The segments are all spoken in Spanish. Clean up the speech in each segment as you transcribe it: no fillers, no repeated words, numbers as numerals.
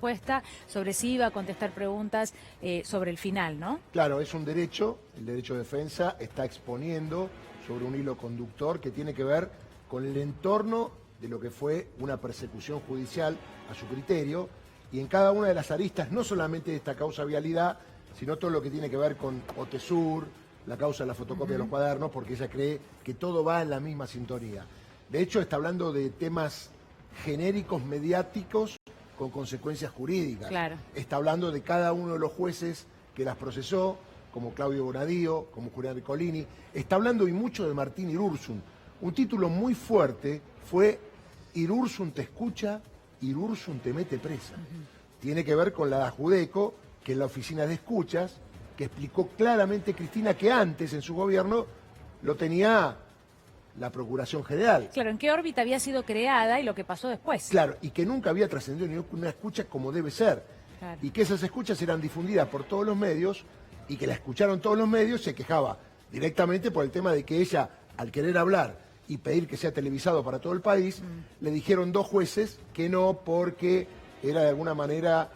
respuesta sobre si iba a contestar preguntas sobre el final, ¿no? Claro, es un derecho, el derecho de defensa está exponiendo sobre un hilo conductor que tiene que ver con el entorno de lo que fue una persecución judicial a su criterio, y en cada una de las aristas, no solamente de esta causa vialidad, sino todo lo que tiene que ver con OTESUR, la causa de la fotocopia de los cuadernos, porque ella cree que todo va en la misma sintonía. De hecho, está hablando de temas genéricos mediáticos con consecuencias jurídicas. Claro. Está hablando de cada uno de los jueces que las procesó, como Claudio Bonadío, como Julián Ricolini. Está hablando y mucho de Martín Irursun. Un título muy fuerte fue Irursun te escucha, Irursun te mete presa. Tiene que ver con la Judeco, que es la oficina de escuchas, que explicó claramente Cristina que antes en su gobierno lo tenía la Procuración General. Claro, ¿en qué órbita había sido creada y lo que pasó después? Claro, y que nunca había trascendido ni una escucha como debe ser. Claro. Y que esas escuchas eran difundidas por todos los medios y que la escucharon todos los medios, se quejaba directamente por el tema de que ella, al querer hablar y pedir que sea televisado para todo el país, le dijeron dos jueces que no, porque era de alguna manera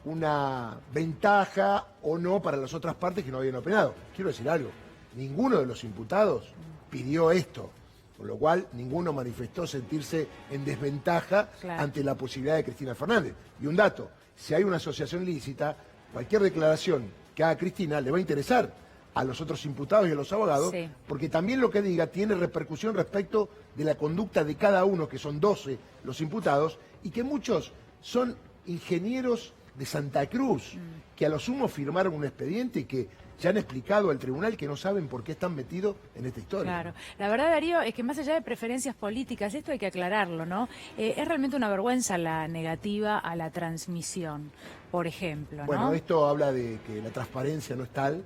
una ventaja o no para las otras partes que no habían opinado. Quiero decir algo, ninguno de los imputados pidió esto, con lo cual ninguno manifestó sentirse en desventaja ante la posibilidad de Cristina Fernández. Y un dato, si hay una asociación ilícita, cualquier declaración que haga Cristina le va a interesar a los otros imputados y a los abogados, porque también lo que diga tiene repercusión respecto de la conducta de cada uno, que son 12 los imputados, y que muchos son ingenieros de Santa Cruz, que a lo sumo firmaron un expediente y que ya han explicado al tribunal que no saben por qué están metidos en esta historia. Claro. La verdad, Darío, es que más allá de preferencias políticas, esto hay que aclararlo, ¿no? Es realmente una vergüenza la negativa a la transmisión, por ejemplo, ¿no? Bueno, esto habla de que la transparencia no es tal,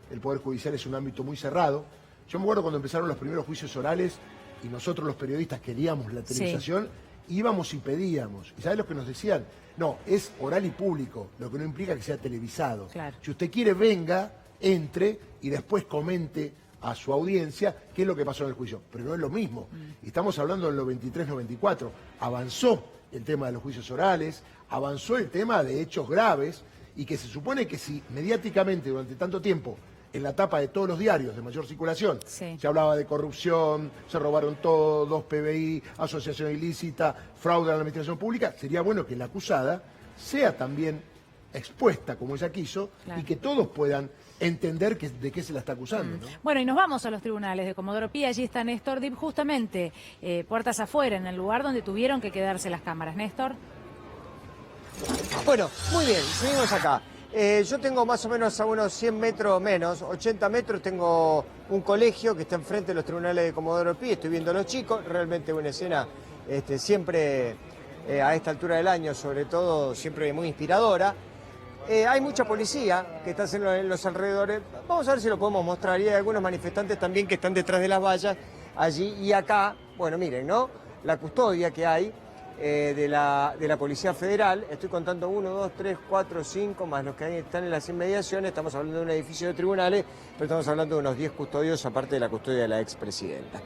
el Poder Judicial es un ámbito muy cerrado. Yo me acuerdo cuando empezaron los primeros juicios orales y nosotros los periodistas queríamos la televisación, íbamos y pedíamos. ¿Y sabes lo que nos decían? No, es oral y público, lo que no implica que sea televisado. Claro. Si usted quiere, venga, entre y después comente a su audiencia qué es lo que pasó en el juicio. Pero no es lo mismo. Estamos hablando de los 23-94. Avanzó el tema de los juicios orales, avanzó el tema de hechos graves, y que se supone que si mediáticamente durante tanto tiempo, en la tapa de todos los diarios de mayor circulación, se hablaba de corrupción, se robaron todos, PBI, asociación ilícita, fraude a la administración pública, sería bueno que la acusada sea también expuesta como ella quiso, y que todos puedan entender de qué se la está acusando, ¿no? Bueno, y nos vamos a los tribunales de Comodoro Pi. Allí está Néstor Dip, justamente puertas afuera, en el lugar donde tuvieron que quedarse las cámaras. Néstor. Bueno, muy bien, seguimos acá. Yo tengo más o menos a unos 100 metros menos, 80 metros, tengo un colegio que está enfrente de los tribunales de Comodoro Pi, estoy viendo a los chicos, realmente una escena siempre a esta altura del año, sobre todo, siempre muy inspiradora. Hay mucha policía que está en los alrededores, vamos a ver si lo podemos mostrar, y hay algunos manifestantes también que están detrás de las vallas, allí y acá, bueno, miren, ¿no? La custodia que hay de la Policía Federal, estoy contando 1, 2, 3, 4, 5, más los que están en las inmediaciones, estamos hablando de un edificio de tribunales, pero estamos hablando de unos 10 custodios, aparte de la custodia de la expresidenta.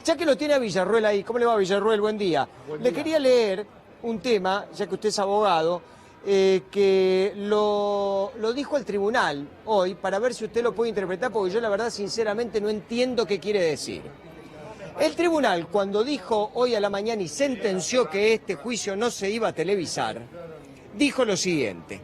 Ya que lo tiene a Villarruel ahí, ¿cómo le va, Villarruel? Buen día. Le quería leer un tema, ya que usted es abogado, que lo dijo el tribunal hoy, para ver si usted lo puede interpretar, porque yo la verdad sinceramente no entiendo qué quiere decir. El tribunal, cuando dijo hoy a la mañana y sentenció que este juicio no se iba a televisar, dijo lo siguiente: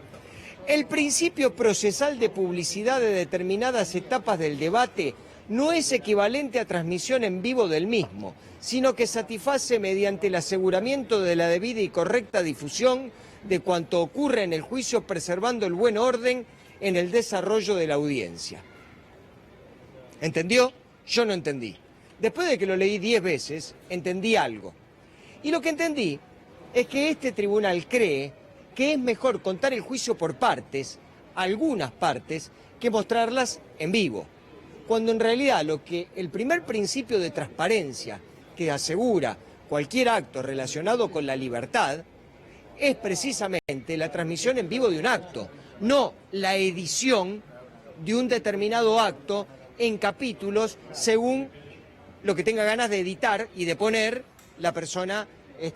el principio procesal de publicidad de determinadas etapas del debate no es equivalente a transmisión en vivo del mismo, sino que satisface mediante el aseguramiento de la debida y correcta difusión de cuanto ocurre en el juicio, preservando el buen orden en el desarrollo de la audiencia. ¿Entendió? Yo no entendí. Después de que lo leí 10 veces, entendí algo. Y lo que entendí es que este tribunal cree que es mejor contar el juicio por partes, algunas partes, que mostrarlas en vivo. Cuando en realidad lo que el primer principio de transparencia que asegura cualquier acto relacionado con la libertad es precisamente la transmisión en vivo de un acto, no la edición de un determinado acto en capítulos según lo que tenga ganas de editar y de poner la persona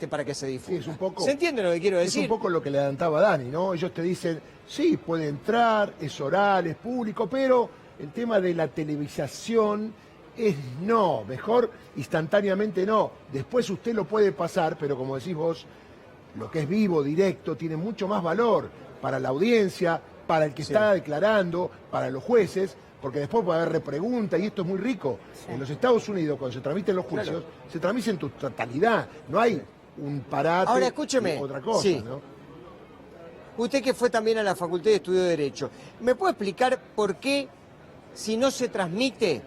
para que se difunda. Sí, es un poco, ¿Se entiende lo que quiero decir? Es un poco lo que le adelantaba Dani, ¿no? Ellos te dicen, sí, puede entrar, es oral, es público, pero el tema de la televisación es no, mejor instantáneamente no. Después usted lo puede pasar, pero como decís vos, lo que es vivo, directo, tiene mucho más valor para la audiencia, para el que está declarando, para los jueces, porque después puede haber repregunta y esto es muy rico. Sí. En los Estados Unidos, cuando se transmiten los juicios, se transmite en tu totalidad, no hay un parate. Ahora escúcheme, otra cosa, ¿no? Usted que fue también a la Facultad de Estudio de Derecho, ¿me puede explicar por qué, si no se transmite,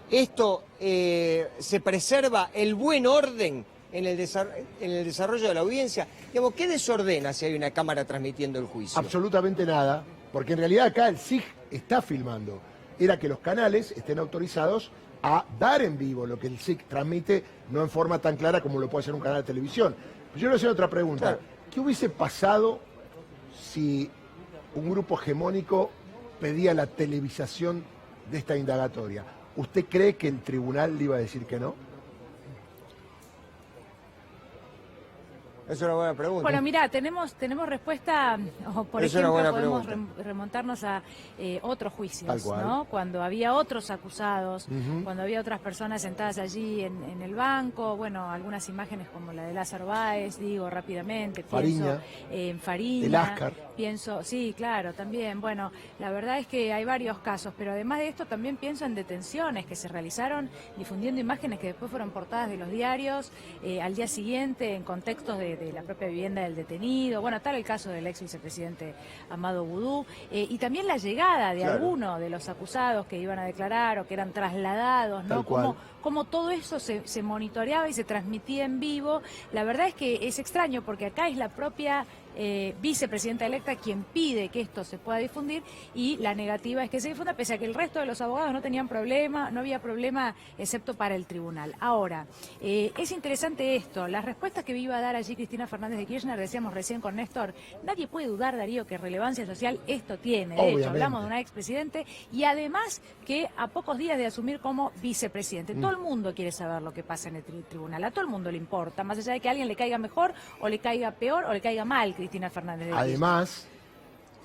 esto se preserva el buen orden en el desarrollo de la audiencia? Digamos, ¿qué desordena si hay una cámara transmitiendo el juicio? Absolutamente nada, porque en realidad acá el SIG está filmando. Era que los canales estén autorizados a dar en vivo lo que el SIG transmite, no en forma tan clara como lo puede hacer un canal de televisión. Yo le voy a hacer otra pregunta. Claro. ¿Qué hubiese pasado si un grupo hegemónico pedía la televisación de esta indagatoria? ¿Usted cree que el tribunal le iba a decir que no? Es una buena pregunta. Bueno, mira, tenemos respuesta, o por ejemplo, podemos remontarnos a otros juicios, ¿no? Cuando había otros acusados, cuando había otras personas sentadas allí en el banco, bueno, algunas imágenes como la de Lázaro Báez, digo rápidamente, Fariña, pienso en Fariña, el Ascar. Pienso, sí, claro, también, bueno, la verdad es que hay varios casos, pero además de esto también pienso en detenciones que se realizaron difundiendo imágenes que después fueron portadas de los diarios al día siguiente en contextos de la propia vivienda del detenido, bueno, tal el caso del ex vicepresidente Amado Boudou, y también la llegada de alguno de los acusados que iban a declarar o que eran trasladados, ¿no? Como todo eso se monitoreaba y se transmitía en vivo. La verdad es que es extraño porque acá es la propia vicepresidenta electa quien pide que esto se pueda difundir y la negativa es que se difunda, pese a que el resto de los abogados no tenían problema, no había problema excepto para el tribunal. Ahora, es interesante esto, las respuestas que iba a dar allí Cristina Fernández de Kirchner, decíamos recién con Néstor, nadie puede dudar, Darío, que relevancia social esto tiene. De hecho, hablamos de una expresidente y además que a pocos días de asumir como vicepresidente. Todo el mundo quiere saber lo que pasa en el tribunal, a todo el mundo le importa, más allá de que a alguien le caiga mejor o le caiga peor o le caiga mal Cristina Fernández de Kirchner. Además,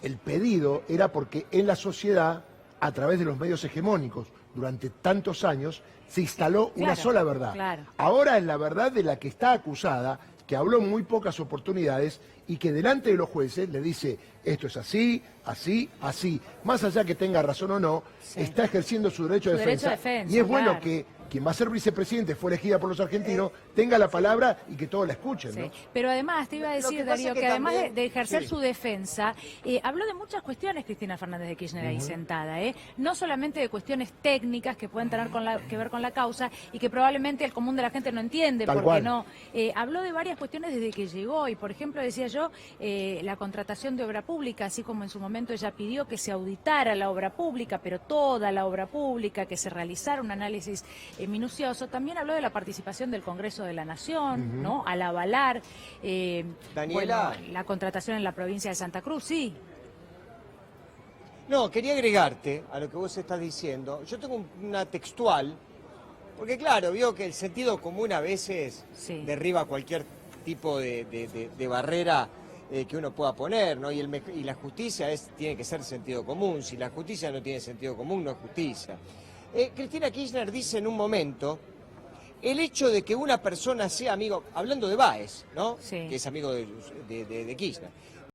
el pedido era porque en la sociedad, a través de los medios hegemónicos, durante tantos años, se instaló una sola verdad. Claro. Ahora es la verdad de la que está acusada, que habló en muy pocas oportunidades y que delante de los jueces le dice esto es así, así, así. Más allá que tenga razón o no, está ejerciendo su derecho de defensa. Y es bueno que quien va a ser vicepresidente, fue elegida por los argentinos, tenga la palabra y que todos la escuchen, ¿no? Pero además, te iba a decir, Darío, que además de ejercer su defensa, habló de muchas cuestiones Cristina Fernández de Kirchner ahí sentada, no solamente de cuestiones técnicas que pueden tener que ver con la causa y que probablemente el común de la gente no entiende, porque no. Habló de varias cuestiones desde que llegó y, por ejemplo, decía yo, la contratación de obra pública, así como en su momento ella pidió que se auditara la obra pública, pero toda la obra pública, que se realizara un análisis minucioso. También habló de la participación del Congreso de la Nación, ¿no? Al avalar Daniela, bueno, la contratación en la provincia de Santa Cruz, sí. No, quería agregarte a lo que vos estás diciendo. Yo tengo una textual, porque claro, vio que el sentido común a veces derriba cualquier tipo de barrera que uno pueda poner, ¿no? Y la justicia tiene que ser sentido común. Si la justicia no tiene sentido común, no es justicia. Cristina Kirchner dice en un momento, el hecho de que una persona sea amigo, hablando de Báez, ¿no? Que es amigo de Kirchner,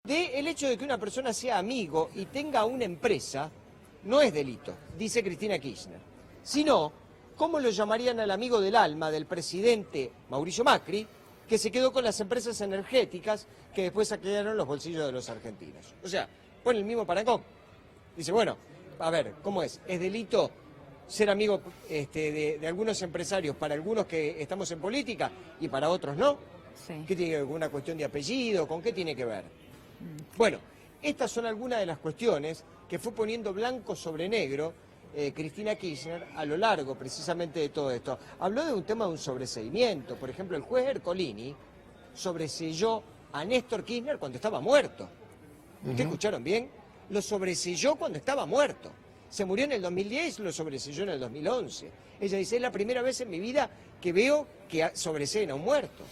el hecho de que una persona sea amigo y tenga una empresa, no es delito, dice Cristina Kirchner. Sino, ¿cómo lo llamarían al amigo del alma del presidente Mauricio Macri, que se quedó con las empresas energéticas que después saquearon los bolsillos de los argentinos? O sea, pone el mismo parangón. Dice, bueno, a ver, ¿cómo es? ¿Es delito ser amigo de algunos empresarios para algunos que estamos en política y para otros no? ¿Qué tiene que ver con una cuestión de apellido? ¿Con qué tiene que ver? Bueno, estas son algunas de las cuestiones que fue poniendo blanco sobre negro Cristina Kirchner a lo largo precisamente de todo esto. Habló de un tema de un sobreseimiento. Por ejemplo, el juez Ercolini sobreseyó a Néstor Kirchner cuando estaba muerto. ¿Ustedes escucharon bien? Lo sobreseyó cuando estaba muerto. Se murió en el 2010 y lo sobreseyó en el 2011. Ella dice, es la primera vez en mi vida que veo que sobreseen a un muerto.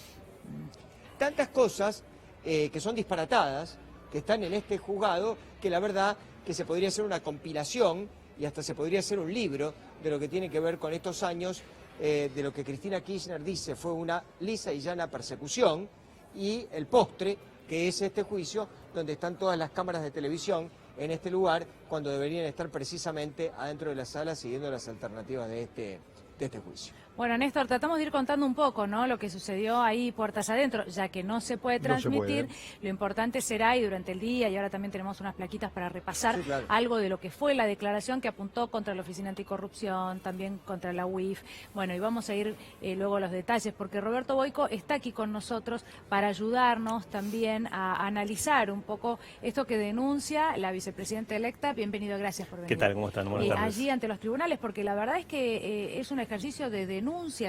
Tantas cosas que son disparatadas, que están en este juzgado, que la verdad que se podría hacer una compilación y hasta se podría hacer un libro de lo que tiene que ver con estos años, de lo que Cristina Kirchner dice fue una lisa y llana persecución, y el postre, que es este juicio, donde están todas las cámaras de televisión en este lugar, cuando deberían estar precisamente adentro de la sala siguiendo las alternativas de este juicio. Bueno, Néstor, tratamos de ir contando un poco, ¿no?, lo que sucedió ahí puertas adentro, ya que no se puede transmitir. Lo importante será, y durante el día, y ahora también tenemos unas plaquitas para repasar algo de lo que fue la declaración que apuntó contra la Oficina Anticorrupción, también contra la UIF. Bueno, y vamos a ir luego a los detalles, porque Roberto Boico está aquí con nosotros para ayudarnos también a analizar un poco esto que denuncia la vicepresidenta electa. Bienvenido, gracias por venir. ¿Qué tal? ¿Cómo están? Buenas tardes. Allí ante los tribunales, porque la verdad es que es un ejercicio de denuncia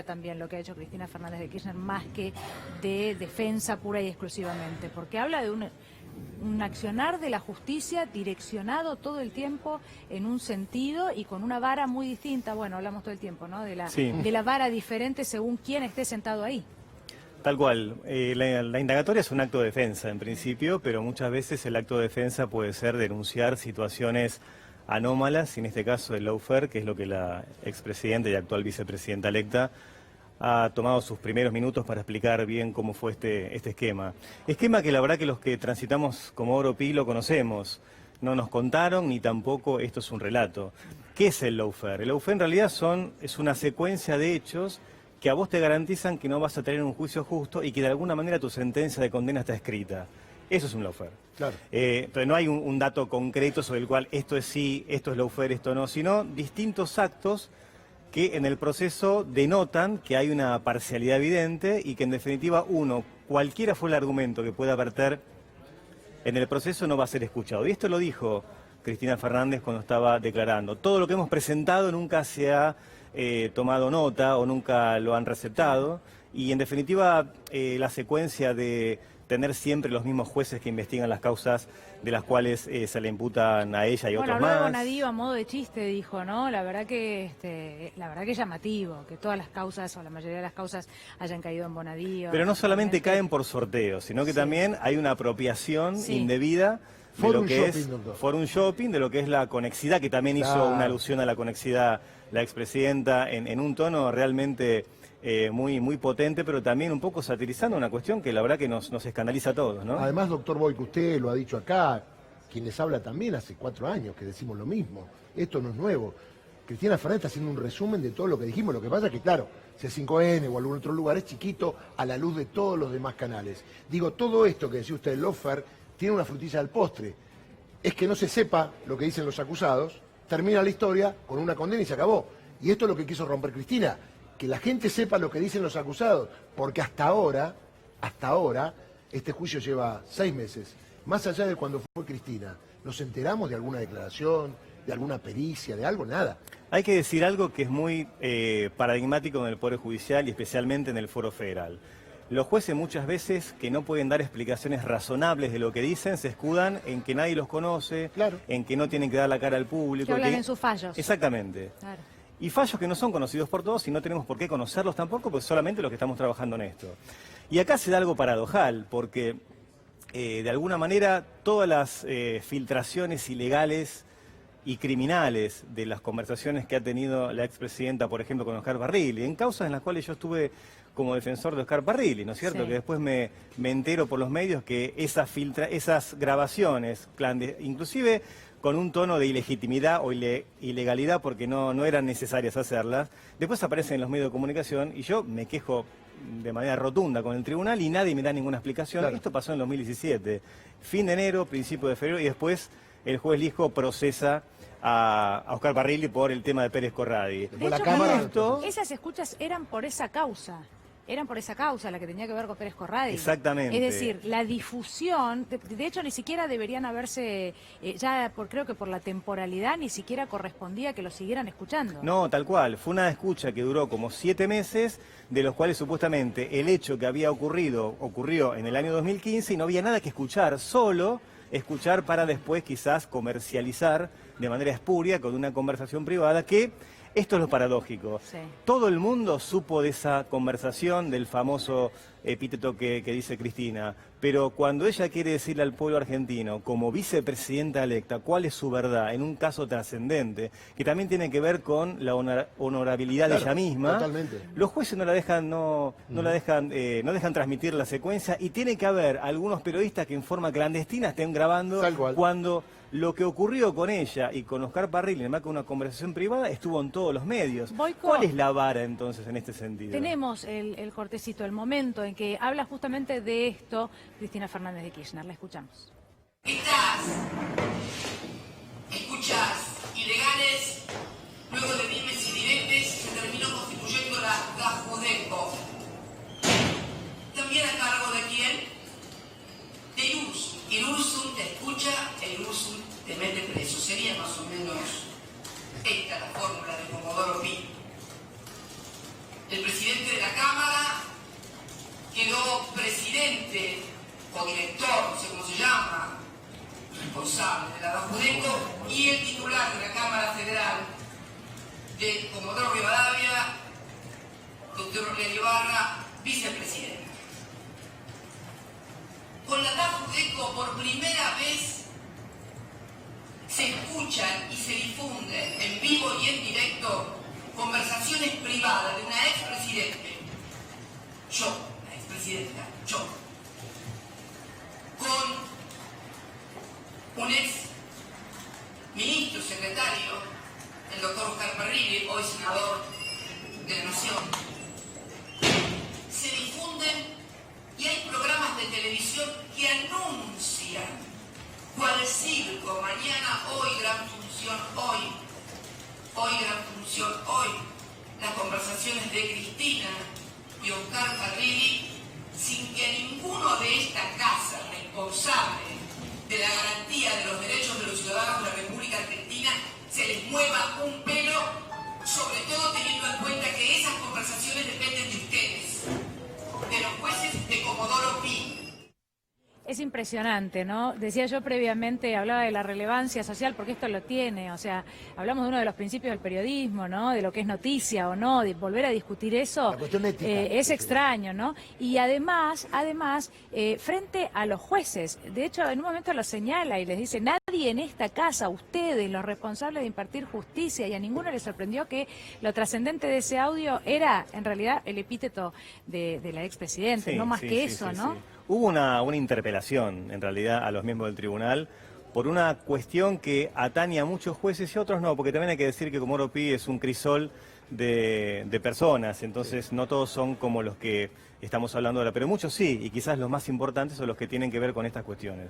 también lo que ha hecho Cristina Fernández de Kirchner, más que de defensa pura y exclusivamente, porque habla de un accionar de la justicia direccionado todo el tiempo en un sentido y con una vara muy distinta. Bueno, hablamos todo el tiempo, ¿no?, de la vara diferente según quién esté sentado ahí. Tal cual. La indagatoria es un acto de defensa en principio, pero muchas veces el acto de defensa puede ser denunciar situaciones anómalas, y en este caso el lawfare, que es lo que la expresidenta y actual vicepresidenta electa ha tomado sus primeros minutos para explicar bien cómo fue este esquema. Esquema que la verdad que los que transitamos Comodoro Pi lo conocemos. No nos contaron, ni tampoco esto es un relato. ¿Qué es el lawfare? El lawfare en realidad es una secuencia de hechos que a vos te garantizan que no vas a tener un juicio justo y que de alguna manera tu sentencia de condena está escrita. Eso es un lawfare. Claro. Pero no hay un dato concreto sobre el cual esto es sí, esto es lawfare, esto no, sino distintos actos que en el proceso denotan que hay una parcialidad evidente y que en definitiva cualquiera fue el argumento que pueda verter en el proceso, no va a ser escuchado. Y esto lo dijo Cristina Fernández cuando estaba declarando. Todo lo que hemos presentado nunca se ha tomado nota o nunca lo han receptado, y en definitiva la secuencia de tener siempre los mismos jueces que investigan las causas de las cuales se le imputan a ella y otros más. Bueno, Bonadío a modo de chiste dijo, ¿no? La verdad que es llamativo que todas las causas o la mayoría de las causas hayan caído en Bonadío. Pero no solamente caen por sorteo, sino que también hay una apropiación indebida de lo que es Forum Shopping, de lo que es la conexidad, que también hizo una alusión a la conexidad la expresidenta en un tono realmente muy potente, pero también un poco satirizando una cuestión que la verdad que nos escandaliza a todos, ¿no? Además, doctor Boico, usted lo ha dicho acá, quien les habla también hace 4 años que decimos lo mismo. Esto no es nuevo. Cristina Fernández está haciendo un resumen de todo lo que dijimos. Lo que pasa es que, claro, C5N o algún otro lugar es chiquito a la luz de todos los demás canales. Digo, todo esto que decía usted, el lawfare, tiene una frutilla del postre. Es que no se sepa lo que dicen los acusados, termina la historia con una condena y se acabó. Y esto es lo que quiso romper Cristina, que la gente sepa lo que dicen los acusados, porque hasta ahora, este juicio lleva 6 meses. Más allá de cuando fue Cristina, ¿nos enteramos de alguna declaración, de alguna pericia, de algo? Nada. Hay que decir algo que es muy paradigmático en el Poder Judicial y especialmente en el Foro Federal. Los jueces muchas veces, que no pueden dar explicaciones razonables de lo que dicen, se escudan en que nadie los conoce, en que no tienen que dar la cara al público. Que hablan en sus fallos. Exactamente. Claro. Y fallos que no son conocidos por todos y no tenemos por qué conocerlos tampoco, pues solamente los que estamos trabajando en esto. Y acá se da algo paradojal, porque de alguna manera todas las filtraciones ilegales y criminales de las conversaciones que ha tenido la expresidenta, por ejemplo, con Oscar Parrilli, en causas en las cuales yo estuve como defensor de Oscar Parrilli, ¿no es cierto? Sí. Que después me entero por los medios que esas grabaciones, inclusive con un tono de ilegitimidad o ilegalidad porque no eran necesarias hacerlas, después aparecen en los medios de comunicación y yo me quejo de manera rotunda con el tribunal y nadie me da ninguna explicación. Claro. Esto pasó en 2017, fin de enero, principio de febrero, y después el juez Lijo procesa a Oscar Parrilli por el tema de Pérez Corradi. De hecho, esas escuchas eran por esa causa. Eran por esa causa, la que tenía que ver con Pérez Corradi. Exactamente. Es decir, la difusión, de hecho ni siquiera deberían haberse, creo que por la temporalidad ni siquiera correspondía que lo siguieran escuchando. No, tal cual. Fue una escucha que duró como 7 meses, de los cuales supuestamente el hecho que había ocurrió en el año 2015 y no había nada que escuchar, solo escuchar para después quizás comercializar de manera espuria con una conversación privada que Esto es lo paradójico. Sí. Todo el mundo supo de esa conversación, del famoso epíteto que dice Cristina, pero cuando ella quiere decirle al pueblo argentino, como vicepresidenta electa, cuál es su verdad en un caso trascendente, que también tiene que ver con la honorabilidad de ella misma, totalmente. los jueces no dejan transmitir la secuencia, y tiene que haber algunos periodistas que en forma clandestina estén grabando Tal cual. cuando lo que ocurrió con ella y con Oscar Parrilli, además que una conversación privada, estuvo en todos los medios. Boico. ¿Cuál es la vara entonces en este sentido? Tenemos el cortecito, el momento en que habla justamente de esto Cristina Fernández de Kirchner. La escuchamos. Escuchas ilegales, luego de dimes y diretes, se terminó constituyendo la Judeco. ¿También a cargo de quién? De Irursum. Irursum te escucha, e Irursum te mete preso. Sería más o menos esta la fórmula de Comodoro Pi. El presidente de la Cámara quedó presidente o director, no sé cómo se llama, responsable de la Judeco, y el titular de la Cámara Federal de Comodoro Rivadavia, doctor Aurelio Ibarra, vicepresidente. Con la Judeco por primera vez se escuchan y se difunden en vivo y en directo conversaciones privadas de una expresidente, yo, la expresidenta, yo, con un ex ministro secretario, el doctor Oscar Parrilli, hoy senador de la Nación. Se difunden y hay programas de televisión que anuncian cuál circo, mañana, hoy, gran función, hoy gran función, hoy, las conversaciones de Cristina y Oscar Parrilli, sin que ninguno de esta casa responsable de la garantía de los derechos de los ciudadanos de la República Argentina se les mueva un pelo, sobre todo teniendo en cuenta que esas conversaciones dependen de ustedes, de los jueces de Comodoro Pi. Es impresionante, ¿no? Decía yo previamente, hablaba de la relevancia social, porque esto lo tiene, o sea, hablamos de uno de los principios del periodismo, ¿no? De lo que es noticia o no, de volver a discutir eso. La cuestión ética. Es extraño, ¿no? Y además, frente a los jueces, de hecho, en un momento lo señala y les dice, nadie en esta casa, ustedes, los responsables de impartir justicia, y a ninguno le sorprendió que lo trascendente de ese audio era, en realidad, el epíteto de la expresidenta, Sí, no más sí, que sí, eso, sí, ¿no? sí. Hubo una interpelación, en realidad, a los miembros del tribunal por una cuestión que atañe a muchos jueces y a otros no, porque también hay que decir que Comodoro Pi es un crisol de personas, entonces no todos son como los que estamos hablando ahora, pero muchos sí, y quizás los más importantes son los que tienen que ver con estas cuestiones.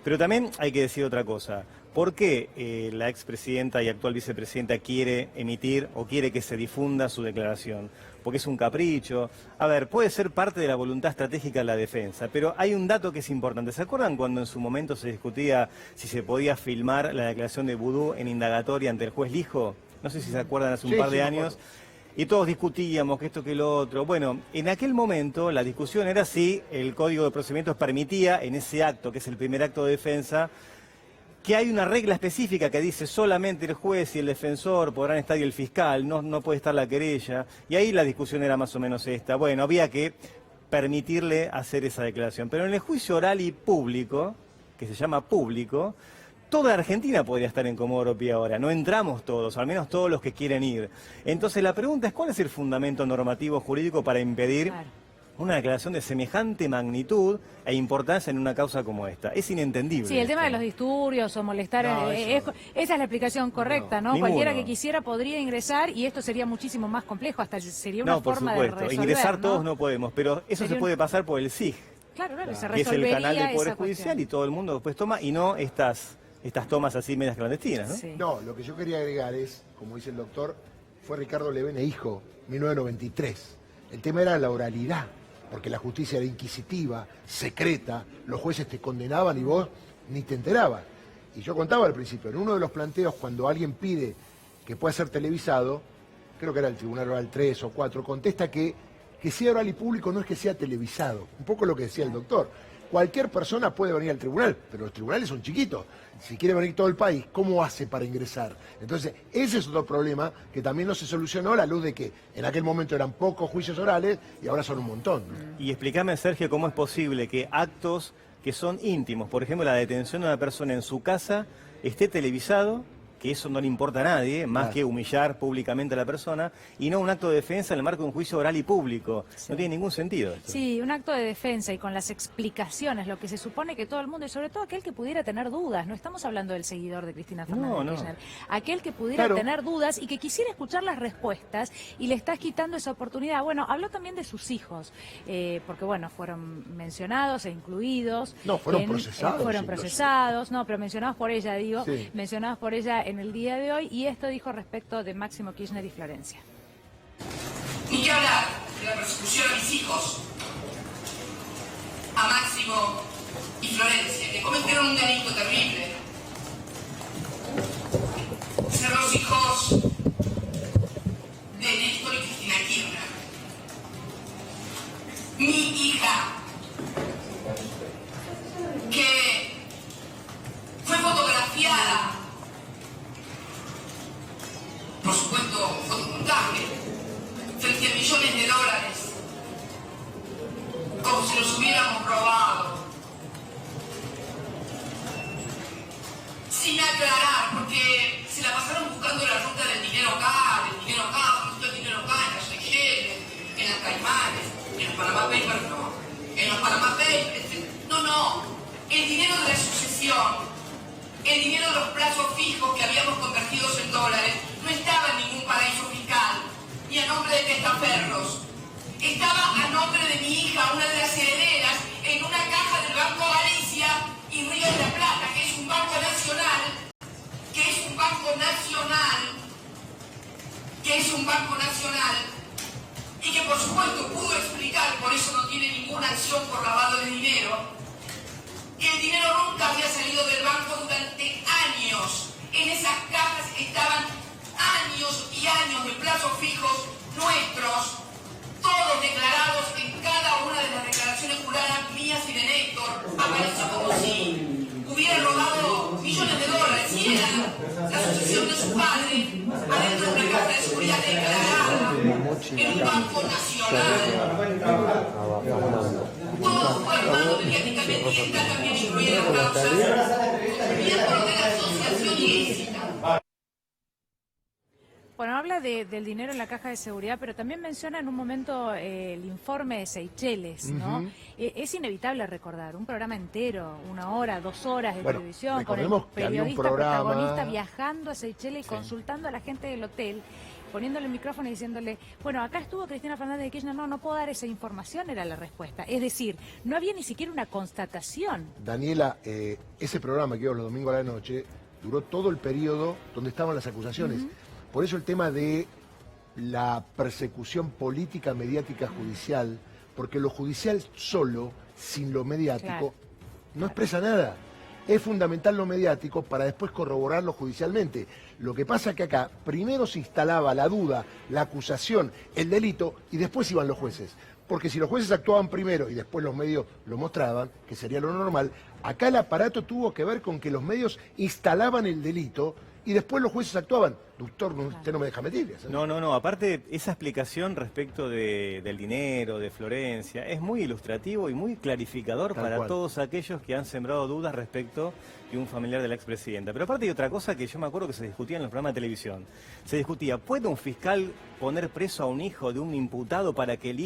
Pero también hay que decir otra cosa. ¿Por qué la expresidenta y actual vicepresidenta quiere emitir o quiere que se difunda su declaración? Porque es un capricho. A ver, puede ser parte de la voluntad estratégica de la defensa, pero hay un dato que es importante. ¿Se acuerdan cuando en su momento se discutía si se podía filmar la declaración de Vudú en indagatoria ante el juez Lijo? No sé si se acuerdan, hace un par de años. Y todos discutíamos que esto, que lo otro. Bueno, en aquel momento la discusión era si el Código de Procedimientos permitía en ese acto, que es el primer acto de defensa, que hay una regla específica que dice solamente el juez y el defensor podrán estar y el fiscal, no puede estar la querella. Y ahí la discusión era más o menos esta. Bueno, había que permitirle hacer esa declaración. Pero en el juicio oral y público, que se llama público, toda Argentina podría estar en Comodoro Pi ahora, no entramos todos, al menos todos los que quieren ir. Entonces la pregunta es, ¿cuál es el fundamento normativo jurídico para impedir una declaración de semejante magnitud e importancia en una causa como esta? Es inentendible. Sí, el tema de los disturbios o molestar, esa es la explicación correcta, ¿no? Ninguno. Cualquiera que quisiera podría ingresar y esto sería muchísimo más complejo, hasta sería una forma de por supuesto, resolver, ingresar ¿no? todos no podemos, pero eso Sería se puede pasar por el SIG, Claro, se que es el resolvería canal del Poder esa Judicial, cuestión. y todo el mundo después toma, y no estas tomas así medias clandestinas, ¿no? Sí. No, lo que yo quería agregar es, como dice el doctor, fue Ricardo Levene hijo, 1993. El tema era la oralidad, porque la justicia era inquisitiva, secreta, los jueces te condenaban y vos ni te enterabas. Y yo contaba al principio, en uno de los planteos, cuando alguien pide que pueda ser televisado, creo que era el Tribunal Oral 3 o 4, contesta que sea oral y público no es que sea televisado. Un poco lo que decía el doctor. cualquier persona puede venir al tribunal, pero los tribunales son chiquitos. Si quiere venir todo el país, ¿cómo hace para ingresar? Entonces, ese es otro problema que también no se solucionó a la luz de que en aquel momento eran pocos juicios orales y ahora son un montón, ¿no? Y explícame, Sergio, cómo es posible que actos que son íntimos, por ejemplo, la detención de una persona en su casa, esté televisado, que eso no le importa a nadie, más que humillar públicamente a la persona, y no un acto de defensa en el marco de un juicio oral y público. Sí. No tiene ningún sentido esto. Sí, un acto de defensa y con las explicaciones, lo que se supone que todo el mundo, y sobre todo aquel que pudiera tener dudas, no estamos hablando del seguidor de Cristina Fernández de Kirchner, aquel que pudiera tener dudas y que quisiera escuchar las respuestas y le estás quitando esa oportunidad. Bueno, habló también de sus hijos, porque bueno, fueron mencionados e incluidos. No, fueron procesados. Fueron procesados, no, pero mencionados por ella, digo, sí, mencionados por ella en el día de hoy, y esto dijo respecto de Máximo Kirchner y Florencia. Ni que hablar de la persecución a mis hijos, a Máximo y Florencia, que cometieron un delito terrible. Ser los hijos de Néstor y Cristina Kirchner. Mi hija, que fue fotografiada, por supuesto, fotomontaje, frente a millones de dólares, como si los hubiéramos robado, sin aclarar, porque se la pasaron buscando la ruta del dinero acá, ¿dónde está el dinero acá? En las Seychelles, en las Caimanes, en los Panama Papers, no, en los Panama Papers, no, el dinero de la sucesión, el dinero de los plazos fijos que habíamos convertidos en dólares, no estaba en ningún paraíso fiscal, ni a nombre de testaferros. Estaba a nombre de mi hija, una de las herederas, en una caja del Banco Galicia y Río de la Plata, que es un banco nacional, y que por supuesto pudo explicar, por eso no tiene ninguna acción por lavado de dinero, que el dinero nunca había salido del banco durante años. En esas cajas estaban años y años de plazos fijos nuestros, todos declarados en cada una de las declaraciones juradas mías y de Néstor. Apareció como si hubiera robado millones de dólares, y era la sucesión de su padre, adentro de una caja de seguridad declarada en un banco nacional. Todo fue armado mediáticamente y está también incluido en causas, miembro de la asociación ilícita. Bueno, habla del dinero en la caja de seguridad, pero también menciona en un momento el informe de Seychelles, ¿no? Es inevitable recordar un programa entero, 1 hora, 2 horas de televisión, con el periodista protagonista viajando a Seychelles y consultando a la gente del hotel, poniéndole el micrófono y diciéndole, bueno, acá estuvo Cristina Fernández de Kirchner, no puedo dar esa información, era la respuesta. Es decir, no había ni siquiera una constatación. Daniela, ese programa que iba los domingos a la noche duró todo el periodo donde estaban las acusaciones. Por eso el tema de la persecución política, mediática, judicial, porque lo judicial solo, sin lo mediático, no expresa nada. Es fundamental lo mediático para después corroborarlo judicialmente. Lo que pasa es que acá primero se instalaba la duda, la acusación, el delito, y después iban los jueces. Porque si los jueces actuaban primero y después los medios lo mostraban, que sería lo normal, acá el aparato tuvo que ver con que los medios instalaban el delito y después los jueces actuaban. Doctor, usted no me deja mentir. No. Aparte, esa explicación respecto del dinero, de Florencia, es muy ilustrativo y muy clarificador para todos aquellos que han sembrado dudas respecto de un familiar de la expresidenta. Pero aparte hay otra cosa que yo me acuerdo que se discutía en los programas de televisión. Se discutía, ¿puede un fiscal poner preso a un hijo de un imputado para que el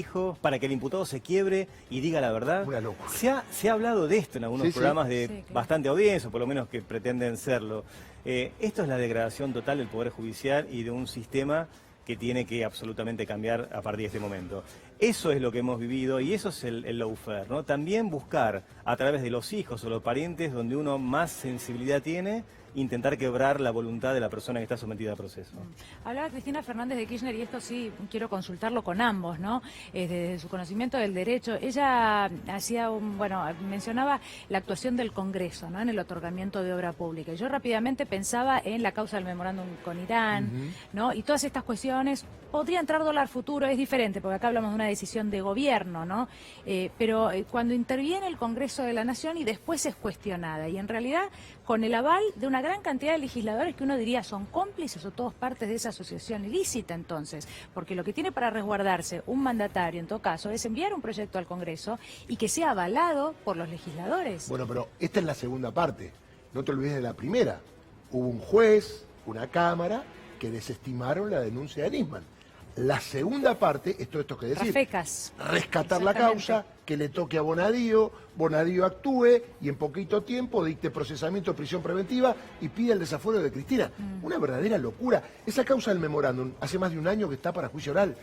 imputado se quiebre y diga la verdad? Una locura. Se ha hablado de esto en algunos programas de bastante audiencia, o por lo menos que pretenden serlo. Esto es la degradación total del Poder Judicial y de un sistema que tiene que absolutamente cambiar a partir de este momento. Eso es lo que hemos vivido y eso es el lawfare, ¿no? También buscar a través de los hijos o los parientes donde uno más sensibilidad tiene, intentar quebrar la voluntad de la persona que está sometida al proceso. Hablaba Cristina Fernández de Kirchner, y esto sí quiero consultarlo con ambos, ¿no? Desde su conocimiento del derecho, ella mencionaba la actuación del Congreso, ¿no? En el otorgamiento de obra pública. Yo rápidamente pensaba en la causa del memorándum con Irán, ¿no? Y todas estas cuestiones, podría entrar dólar futuro, es diferente, porque acá hablamos de una decisión de gobierno, ¿no? Pero cuando interviene el Congreso de la Nación y después es cuestionada, y en realidad con el aval de una gran cantidad de legisladores que uno diría son cómplices o todos partes de esa asociación ilícita entonces, porque lo que tiene para resguardarse un mandatario en todo caso es enviar un proyecto al Congreso y que sea avalado por los legisladores. Bueno, pero esta es la segunda parte, no te olvides de la primera. Hubo un juez, una cámara, que desestimaron la denuncia de Nisman. La segunda parte es todo esto que decir. Rafecas. Rescatar la causa, que le toque a Bonadío, Bonadío actúe y en poquito tiempo dicte procesamiento, prisión preventiva y pida el desafuero de Cristina. Una verdadera locura. Esa causa del memorándum hace más de un año que está para juicio oral.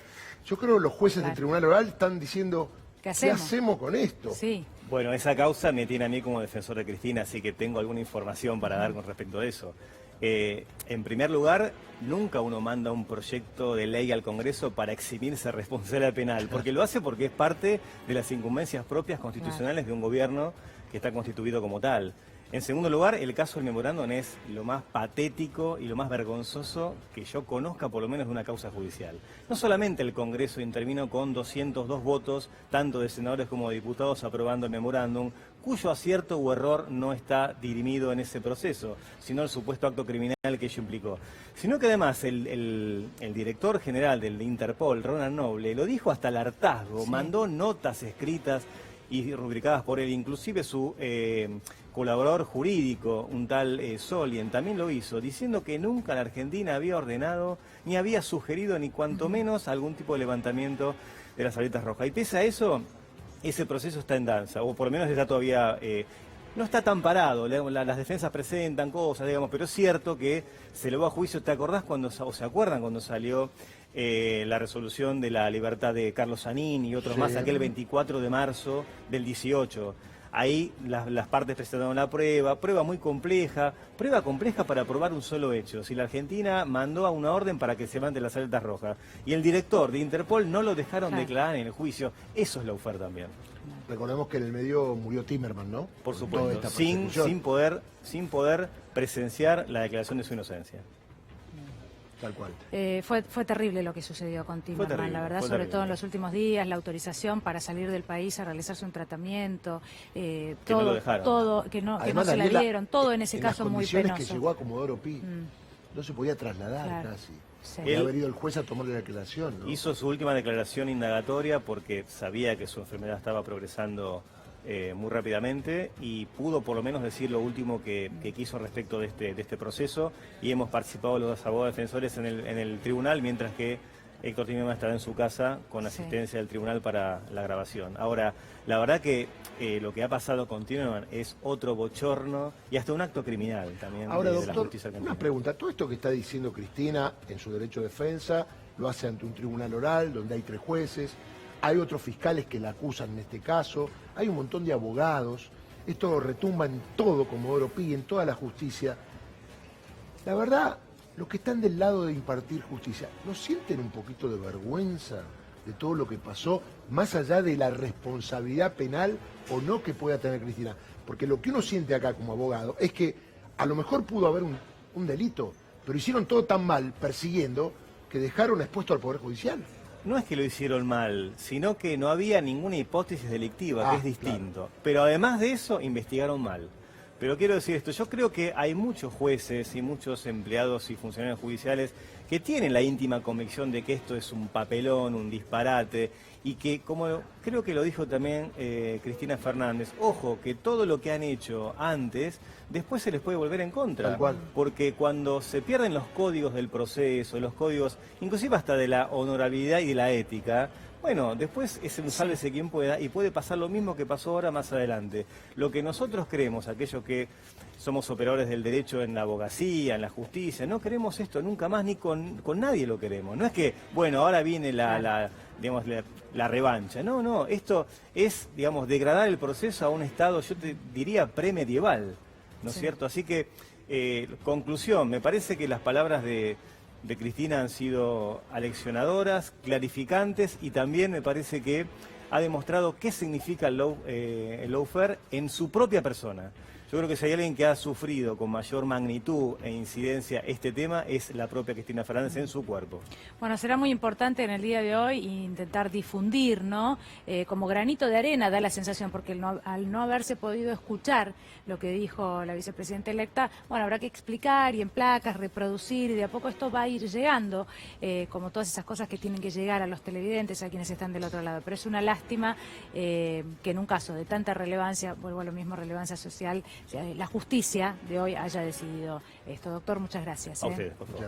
Yo creo que los jueces del Tribunal Oral están diciendo, ¿qué hacemos con esto? Sí. Bueno, esa causa me tiene a mí como defensor de Cristina, así que tengo alguna información para dar con respecto a eso. En primer lugar, nunca uno manda un proyecto de ley al Congreso para eximirse responsabilidad penal, porque lo hace porque es parte de las incumbencias propias constitucionales de un gobierno que está constituido como tal. En segundo lugar, el caso del memorándum es lo más patético y lo más vergonzoso que yo conozca, por lo menos de una causa judicial. No solamente el Congreso intervino con 202 votos, tanto de senadores como de diputados, aprobando el memorándum, cuyo acierto o error no está dirimido en ese proceso, sino el supuesto acto criminal que ello implicó. Sino que además el director general del Interpol, Ronald Noble, lo dijo hasta el hartazgo, mandó notas escritas y rubricadas por él, inclusive su colaborador jurídico, un tal Solien, también lo hizo, diciendo que nunca la Argentina había ordenado, ni había sugerido, ni cuanto menos algún tipo de levantamiento de las aletas rojas. Y pese a eso, ese proceso está en danza, o por lo menos está todavía, no está tan parado, las defensas presentan cosas, digamos, pero es cierto que se lo va a juicio. ¿Te acordás o se acuerdan cuando salió la resolución de la libertad de Carlos Sanín y otros más, aquel 24 de marzo del 18? Ahí las partes presentaron la prueba muy compleja, para probar un solo hecho. Si la Argentina mandó a una orden para que se levanten las aletas rojas y el director de Interpol no lo dejaron declarar en el juicio, eso es lawfare también. Recordemos que en el medio murió Timerman, ¿no? Por supuesto, sin poder presenciar la declaración de su inocencia. Tal cual. Fue terrible lo que sucedió con Timerman, la verdad, sobre todo en los últimos días, la autorización para salir del país a realizarse un tratamiento, todo, no lo dejaron. Todo, que no se la dieron, todo en ese caso muy penoso. En las condiciones que llegó a Comodoro Pi, no se podía trasladar casi. Sí. Podía haber ido el juez a tomarle la declaración, ¿no? Hizo su última declaración indagatoria porque sabía que su enfermedad estaba progresando muy rápidamente y pudo por lo menos decir lo último que quiso respecto de este proceso, y hemos participado los abogados defensores en el tribunal, mientras que Héctor Timerman estará en su casa con asistencia del tribunal para la grabación. Ahora, la verdad que lo que ha pasado con Timerman es otro bochorno y hasta un acto criminal también. Ahora, de doctor, la justicia argentina. una pregunta. Todo esto que está diciendo Cristina en su derecho de defensa lo hace ante un tribunal oral donde hay 3 jueces, hay otros fiscales que la acusan en este caso, hay un montón de abogados, esto retumba en todo Comodoro Pi, en toda la justicia. La verdad, los que están del lado de impartir justicia, ¿no sienten un poquito de vergüenza de todo lo que pasó, más allá de la responsabilidad penal o no que pueda tener Cristina? Porque lo que uno siente acá como abogado es que a lo mejor pudo haber un delito, pero hicieron todo tan mal persiguiendo que dejaron expuesto al Poder Judicial. No es que lo hicieron mal, sino que no había ninguna hipótesis delictiva, que es distinto. Claro. Pero además de eso, investigaron mal. Pero quiero decir esto, yo creo que hay muchos jueces y muchos empleados y funcionarios judiciales que tienen la íntima convicción de que esto es un papelón, un disparate, y que, como creo que lo dijo también Cristina Fernández, ojo, que todo lo que han hecho antes, después se les puede volver en contra. Tal cual. Porque cuando se pierden los códigos del proceso, los códigos, inclusive hasta de la honorabilidad y de la ética, bueno, después es un sálvese quien pueda, y puede pasar lo mismo que pasó ahora más adelante. Lo que nosotros creemos, aquellos que somos operadores del derecho en la abogacía, en la justicia, no queremos esto nunca más, ni con nadie lo queremos. No es que, bueno, ahora viene la revancha. No, esto es, digamos, degradar el proceso a un estado, yo te diría, premedieval, ¿no es cierto? Así que, conclusión, me parece que las palabras de Cristina han sido aleccionadoras, clarificantes, y también me parece que ha demostrado qué significa el lawfare en su propia persona. Yo creo que si hay alguien que ha sufrido con mayor magnitud e incidencia este tema es la propia Cristina Fernández en su cuerpo. Bueno, será muy importante en el día de hoy intentar difundir, ¿no? Como granito de arena da la sensación, porque al no haberse podido escuchar lo que dijo la vicepresidenta electa, bueno, habrá que explicar y en placas reproducir, y de a poco esto va a ir llegando, como todas esas cosas que tienen que llegar a los televidentes, a quienes están del otro lado. Pero es una lástima que en un caso de tanta relevancia, vuelvo a lo mismo, relevancia social, la justicia de hoy haya decidido esto. Doctor, muchas gracias. A ustedes, por favor.